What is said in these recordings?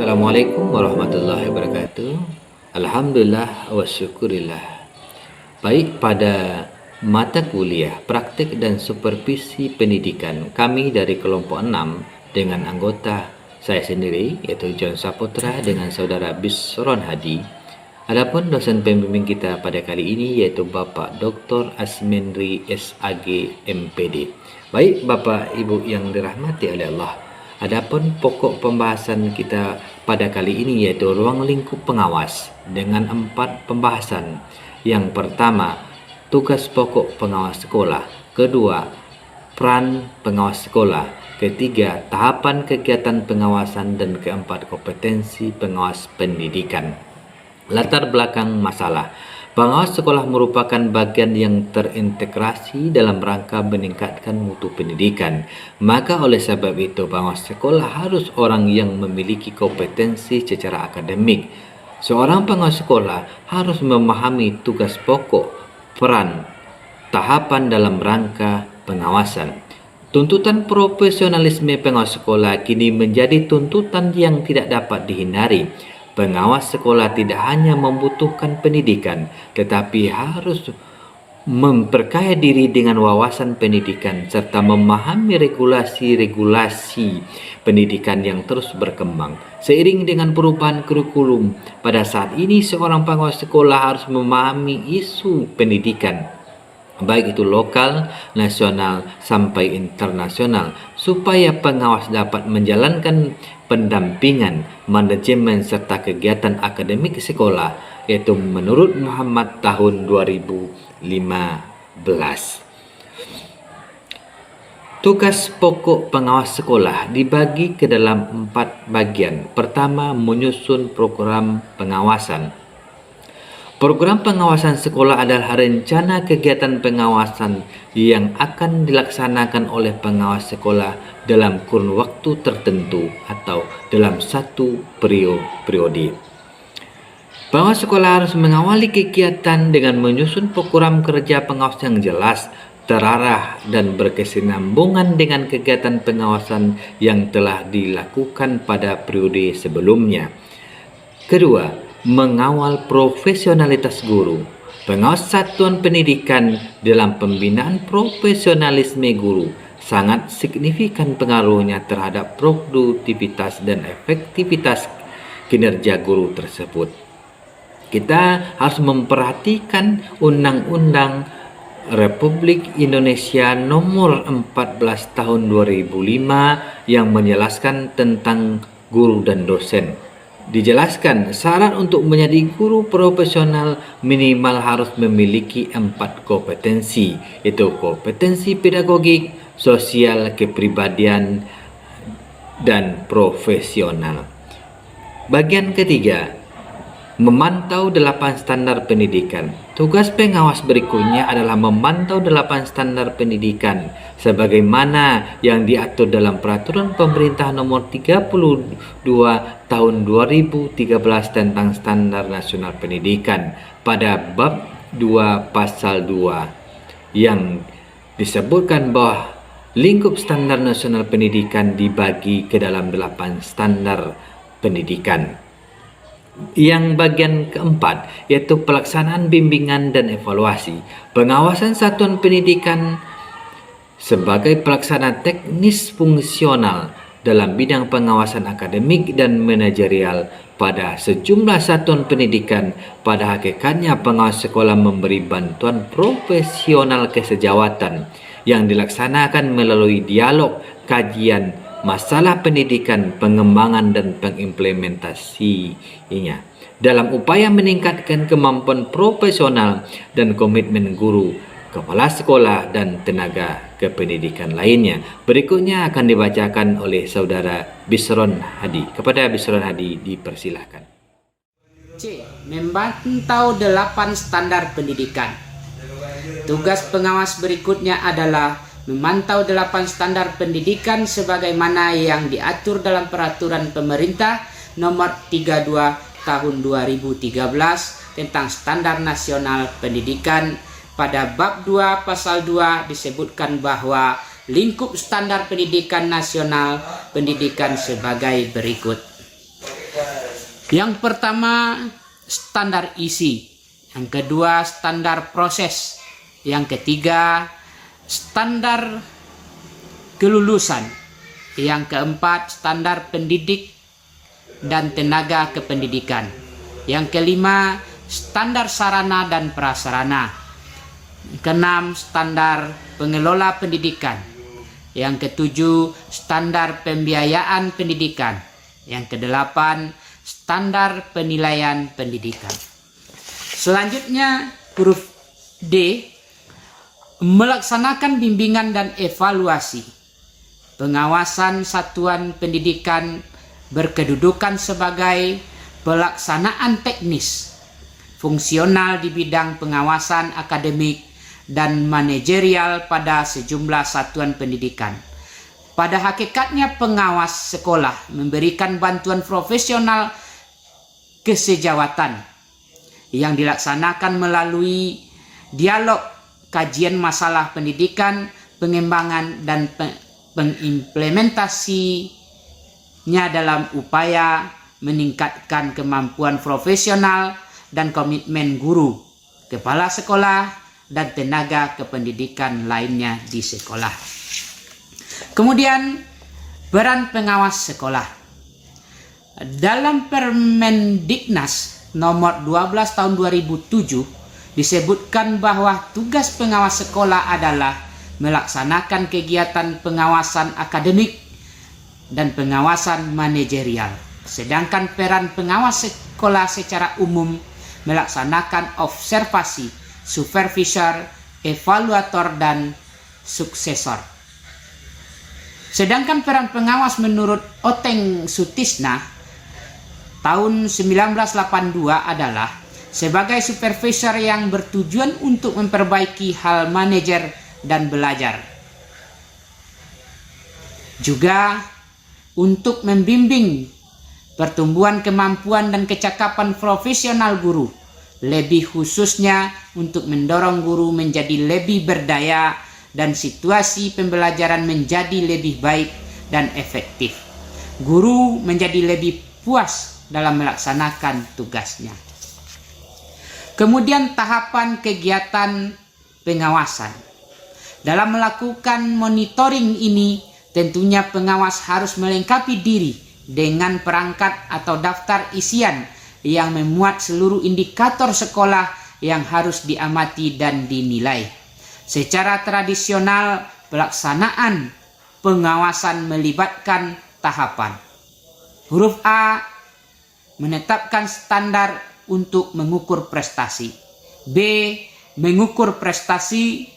Assalamualaikum warahmatullahi wabarakatuh. Alhamdulillah wa syukurillah. Baik, pada mata kuliah praktik dan supervisi pendidikan kami dari kelompok 6 dengan anggota saya sendiri yaitu John Saputra dengan saudara Bisron Hadi. Adapun dosen pembimbing kita pada kali ini yaitu Bapak Dr. Asmendri SAG MPD. Baik Bapak Ibu yang dirahmati oleh Allah. Adapun pokok pembahasan kita pada kali ini yaitu ruang lingkup pengawas dengan 4 pembahasan. Yang pertama, tugas pokok pengawas sekolah. Kedua, peran pengawas sekolah. Ketiga, tahapan kegiatan pengawasan. Dan keempat, kompetensi pengawas pendidikan. Latar belakang masalah. Pengawas sekolah merupakan bagian yang terintegrasi dalam rangka meningkatkan mutu pendidikan. Maka oleh sebab itu pengawas sekolah harus orang yang memiliki kompetensi secara akademik. Seorang pengawas sekolah harus memahami tugas pokok, peran, tahapan dalam rangka pengawasan. Tuntutan profesionalisme pengawas sekolah kini menjadi tuntutan yang tidak dapat dihindari. Pengawas sekolah tidak hanya membutuhkan pendidikan, tetapi harus memperkaya diri dengan wawasan pendidikan serta memahami regulasi-regulasi pendidikan yang terus berkembang. Seiring dengan perubahan kurikulum, pada saat ini seorang pengawas sekolah harus memahami isu pendidikan, baik itu lokal, nasional, sampai internasional, supaya pengawas dapat menjalankan pendampingan, manajemen, serta kegiatan akademik sekolah, yaitu menurut Muhammad tahun 2015. Tugas pokok pengawas sekolah dibagi ke dalam 4 bagian. Pertama, menyusun program pengawasan. Program pengawasan sekolah adalah rencana kegiatan pengawasan yang akan dilaksanakan oleh pengawas sekolah dalam kurun waktu tertentu atau dalam satu periode. Pengawas sekolah harus mengawali kegiatan dengan menyusun program kerja pengawas yang jelas, terarah, dan berkesinambungan dengan kegiatan pengawasan yang telah dilakukan pada periode sebelumnya. Kedua, mengawal profesionalitas guru. Pengawas satuan pendidikan dalam pembinaan profesionalisme guru sangat signifikan pengaruhnya terhadap produktivitas dan efektivitas kinerja guru tersebut. Kita harus memperhatikan Undang-Undang Republik Indonesia Nomor 14 Tahun 2005 yang menjelaskan tentang guru dan dosen. Dijelaskan syarat untuk menjadi guru profesional minimal harus memiliki 4 kompetensi, yaitu kompetensi pedagogik, sosial, kepribadian, dan profesional. Bagian ketiga, memantau 8 standar pendidikan. Tugas pengawas berikutnya adalah memantau 8 standar pendidikan sebagaimana yang diatur dalam Peraturan Pemerintah Nomor 32 Tahun 2013 tentang Standar Nasional Pendidikan pada bab 2 pasal 2 yang disebutkan bahwa lingkup standar nasional pendidikan dibagi ke dalam 8 standar pendidikan. Yang bagian keempat yaitu pelaksanaan bimbingan dan evaluasi. Pengawasan satuan pendidikan sebagai pelaksana teknis fungsional dalam bidang pengawasan akademik dan manajerial pada sejumlah satuan pendidikan. Pada hakikatnya pengawas sekolah memberi bantuan profesional kesejawatan yang dilaksanakan melalui dialog, kajian, masalah pendidikan, pengembangan dan pengimplementasinya dalam upaya meningkatkan kemampuan profesional dan komitmen guru, kepala sekolah, dan tenaga kependidikan lainnya. Berikutnya akan dibacakan oleh saudara Bisron Hadi. Kepada Bisron Hadi dipersilahkan. C. Memantau 8 standar pendidikan. Tugas pengawas berikutnya adalah memantau 8 standar pendidikan sebagaimana yang diatur dalam Peraturan Pemerintah Nomor 32 Tahun 2013 tentang Standar Nasional Pendidikan. Pada bab 2 pasal 2 disebutkan bahwa lingkup standar pendidikan nasional pendidikan sebagai berikut. Yang pertama, standar isi. Yang kedua, standar proses. Yang ketiga, standar kelulusan. Yang keempat, standar pendidik dan tenaga kependidikan. Yang kelima, standar sarana dan prasarana. Keenam, standar pengelola pendidikan. Yang ketujuh, standar pembiayaan pendidikan. Yang kedelapan, standar penilaian pendidikan. Selanjutnya, huruf D, melaksanakan bimbingan dan evaluasi. Pengawasan satuan pendidikan berkedudukan sebagai pelaksanaan teknis, fungsional di bidang pengawasan akademik dan manajerial pada sejumlah satuan pendidikan. Pada hakikatnya pengawas sekolah memberikan bantuan profesional kesejawatan yang dilaksanakan melalui dialog, kajian masalah pendidikan, pengembangan dan pengimplementasinya dalam upaya meningkatkan kemampuan profesional dan komitmen guru, kepala sekolah, dan tenaga kependidikan lainnya di sekolah. Kemudian, peran pengawas sekolah. Dalam Permendiknas nomor 12 tahun 2007 disebutkan bahwa tugas pengawas sekolah adalah melaksanakan kegiatan pengawasan akademik dan pengawasan manajerial. Sedangkan peran pengawas sekolah secara umum melaksanakan observasi, supervisor, evaluator, dan suksesor. Sedangkan peran pengawas menurut Oteng Sutisna tahun 1982 adalah sebagai supervisor yang bertujuan untuk memperbaiki hal manajer dan belajar. Juga untuk membimbing pertumbuhan kemampuan dan kecakapan profesional guru, lebih khususnya untuk mendorong guru menjadi lebih berdaya dan situasi pembelajaran menjadi lebih baik dan efektif. Guru menjadi lebih puas dalam melaksanakan tugasnya. Kemudian tahapan kegiatan pengawasan. Dalam melakukan monitoring ini, tentunya pengawas harus melengkapi diri dengan perangkat atau daftar isian yang memuat seluruh indikator sekolah yang harus diamati dan dinilai. Secara tradisional, pelaksanaan pengawasan melibatkan tahapan. Huruf A, menetapkan standar untuk mengukur prestasi. B, mengukur prestasi.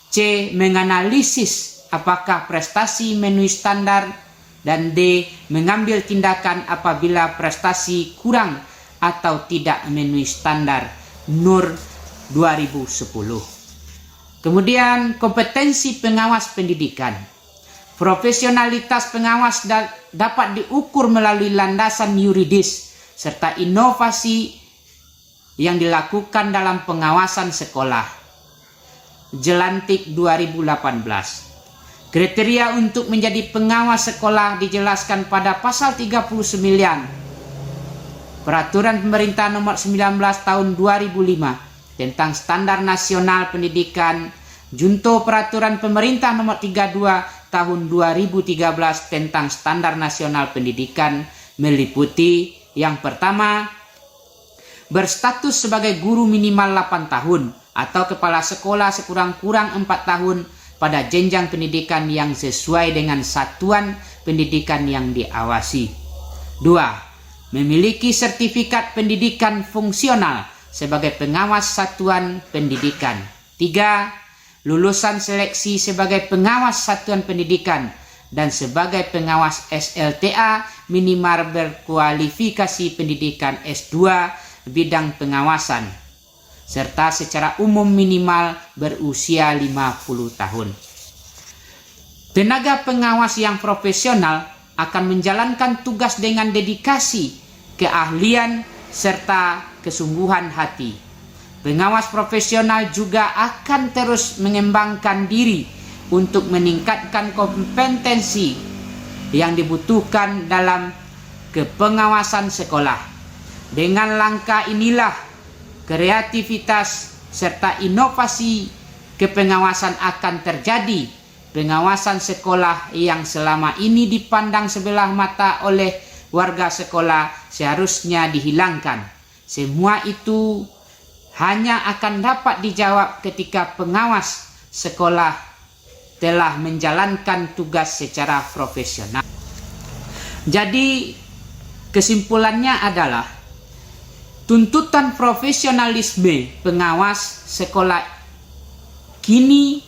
C, menganalisis apakah prestasi memenuhi standar. Dan D, mengambil tindakan apabila prestasi kurang atau tidak memenuhi standar. Nur 2010. Kemudian kompetensi pengawas pendidikan. Profesionalitas pengawas dapat diukur melalui landasan yuridis serta inovasi yang dilakukan dalam pengawasan sekolah. Jelantik 2018. Kriteria untuk menjadi pengawas sekolah dijelaskan pada pasal 39 Peraturan Pemerintah nomor 19 tahun 2005 tentang Standar Nasional Pendidikan, Junto Peraturan Pemerintah nomor 32 tahun 2013 tentang Standar Nasional Pendidikan meliputi yang pertama, berstatus sebagai guru minimal 8 tahun atau kepala sekolah sekurang-kurang 4 tahun pada jenjang pendidikan yang sesuai dengan satuan pendidikan yang diawasi. 2. Memiliki sertifikat pendidikan fungsional sebagai pengawas satuan pendidikan. 3. Lulusan seleksi sebagai pengawas satuan pendidikan dan sebagai pengawas SLTA minimal berkualifikasi pendidikan S2 bidang pengawasan serta secara umum minimal berusia 50 tahun. Tenaga pengawas yang profesional akan menjalankan tugas dengan dedikasi, keahlian, serta kesungguhan hati. Pengawas profesional juga akan terus mengembangkan diri untuk meningkatkan kompetensi yang dibutuhkan dalam ke pengawasan sekolah. Dengan langkah inilah kreativitas serta inovasi kepengawasan akan terjadi. Pengawasan sekolah yang selama ini dipandang sebelah mata oleh warga sekolah seharusnya dihilangkan. Semua itu hanya akan dapat dijawab ketika pengawas sekolah telah menjalankan tugas secara profesional. Jadi kesimpulannya adalah tuntutan profesionalisme pengawas sekolah kini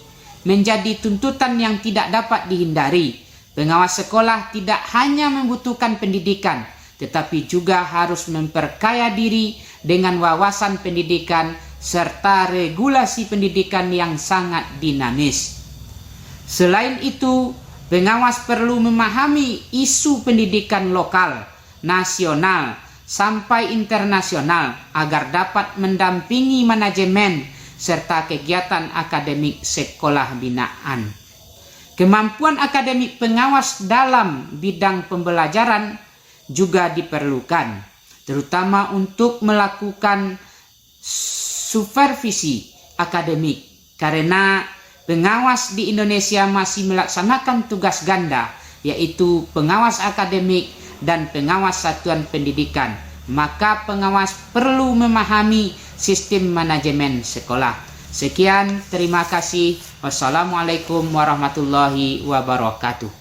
menjadi tuntutan yang tidak dapat dihindari. Pengawas sekolah tidak hanya membutuhkan pendidikan, tetapi juga harus memperkaya diri dengan wawasan pendidikan serta regulasi pendidikan yang sangat dinamis. Selain itu, pengawas perlu memahami isu pendidikan lokal, nasional, sampai internasional agar dapat mendampingi manajemen serta kegiatan akademik sekolah binaan. Kemampuan akademik pengawas dalam bidang pembelajaran juga diperlukan, terutama untuk melakukan supervisi akademik, karena pengawas di Indonesia masih melaksanakan tugas ganda, yaitu pengawas akademik dan pengawas satuan pendidikan. Maka pengawas perlu memahami sistem manajemen sekolah. Sekian, terima kasih. Wassalamualaikum warahmatullahi wabarakatuh.